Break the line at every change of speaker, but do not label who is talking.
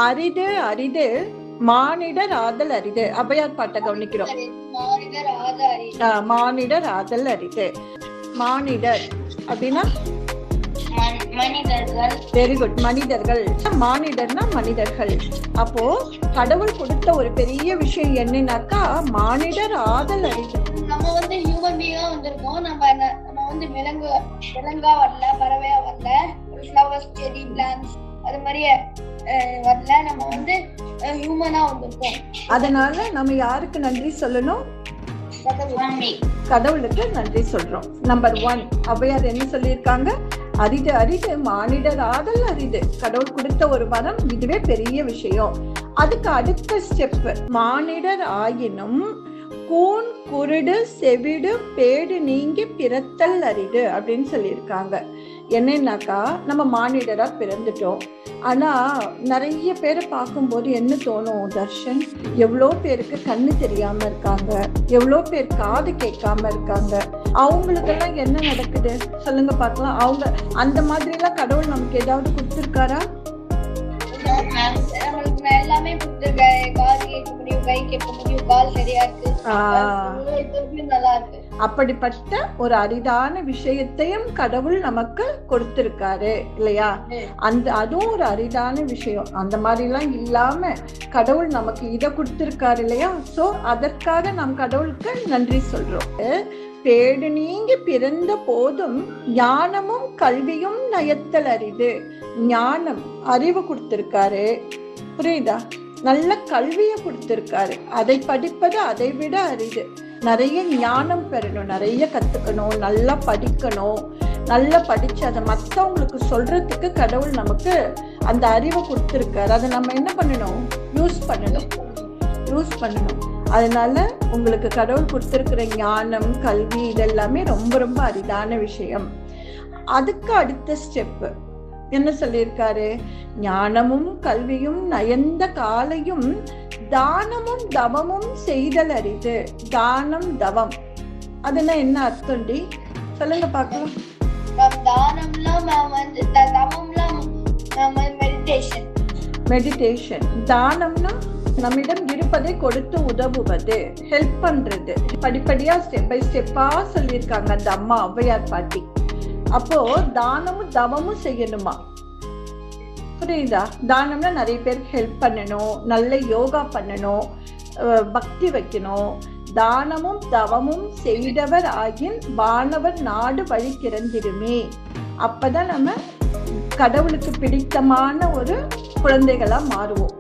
அரிது அரிது மானிடர் ஆதல் அரிது. ஔவையார் பாட்டை கவனிக்கிறோம். மானிடர் ஆதல் அரிது. மானிடர் அப்படின்னா
மனிதர்கள்.
Very good. மனிதர்கள். மானிடர்னா மனிதர்கள். அப்போ கடவுள் கொடுத்த ஒரு பெரிய விஷயம் என்னன்னாக்கா மானிடர் ஆதல் அரிது.
நம்ம ஹியூமன் பீயிங்கா வந்திருக்கோம். நம்ம விலங்கா வரல, பறவையா வரல, ஃப்ளவர்ஸ், செடி, பிளான்ட்ஸ் அது மாதிரியே வரல. நம்ம ஹியூமனா வந்திருக்கோம்.
அதனால நம்ம யாருக்கு நன்றி சொல்லணும்? கடவுளுக்கு நன்றி சொல்றோம். நம்பர் 1 ஔவையார் என்ன சொல்லியிருக்காங்க? அரிது அரிது மானிடர் ஆதல் அரிது. கடவுள் கொடுத்த ஒரு வரம், இதுவே பெரிய விஷயம். அதுக்கு அடுத்த ஸ்டெப், மானிடர் ஆயினும் கூன் குருடு செவிடு பேடு நீங்கி பிறத்தல் அரிது அப்படின்னு சொல்லியிருக்காங்க. என்னன்னாக்கா நம்ம மானிடரா பிறந்துட்டோம். ஆனா நிறைய பேரை பார்க்கும்போது என்ன தோணும் தர்ஷன், எவ்வளோ பேருக்கு கண்ணு தெரியாம இருக்காங்க, எவ்வளோ பேர் காது கேட்காம இருக்காங்க. அவங்களுக்கெல்லாம் என்ன நடக்குது சொல்லுங்க பார்க்கலாம். அவங்க அந்த மாதிரி எல்லாம் கடவுள் நமக்கு ஏதாவது கொடுத்துருக்காரா?
எல்லாமே காது கேட்க முடியும், கை கேட்க முடியும், கால் சரியா இருக்கு, நல்லா இருக்கு.
அப்படிப்பட்ட ஒரு அரிதான விஷயத்தையும் கடவுள் நமக்கு கொடுத்திருக்காரு இல்லையா? அதுவும் ஒரு அரிதான விஷயம். அந்த மாதிரி எல்லாம் இல்லாம கடவுள் நமக்கு இதை கொடுத்திருக்காரு இல்லையா? சோ அதற்காக நாம் கடவுளுக்கு நன்றி சொல்றோம். பேடு நீங்கி பிறந்த போதும் ஞானமும் கல்வியும் நயத்தல் அரிது. ஞானம், அறிவு கொடுத்திருக்காரு, புரியுதா? நல்ல கல்வியை கொடுத்திருக்காரு. அதை படிப்பது அதை விட அரிது. நிறைய ஞானம் பெறணும், நிறைய கத்துக்கணும், நல்லா படிக்கணும். நல்லா படிச்சு அதை மற்றவங்களுக்கு சொல்றதுக்கு கடவுள் நமக்கு அந்த அறிவை கொடுத்திருக்காரு. அதை நம்ம என்ன பண்ணணும்? யூஸ் பண்ணணும். அதனால உங்களுக்கு கடவுள் கொடுத்திருக்கிற ஞானம், கல்வி இதெல்லாமே ரொம்ப ரொம்ப அரிதான விஷயம். அதுக்கு அடுத்த ஸ்டெப் என்ன சொல்லியிருக்காரு? ஞானமும் கல்வியும் நயந்த காலையும் தானமும் தவமும் செய்தல் அரிது. தானம் தவம் அதுனா என்ன அர்த்தம்டி சொல்லுங்க பார்க்கலாம். மெடிடேஷன். தானம்னா நம்மிடம் இருப்பதை கொடுத்து உதவுவது, ஹெல்ப் பண்றது. படிப்படியா ஸ்டெப் பை ஸ்டெப்பா சொல்லியிருக்காங்க அந்த அம்மா ஔவையார் பாட்டி. அப்போ தானமும் தவமும் செய்யணுமா? புரியுதா? தானம்னா நிறைய பேருக்கு ஹெல்ப் பண்ணணும், நல்ல யோகா பண்ணணும், பக்தி வைக்கணும். தானமும் தவமும் செய்தவர் ஆகின் வானவர் நாடு வழி திறந்திருமே. அப்பதான் நம்ம கடவுளுக்கு பிடித்தமான ஒரு குழந்தைகளா மாறுவோம்.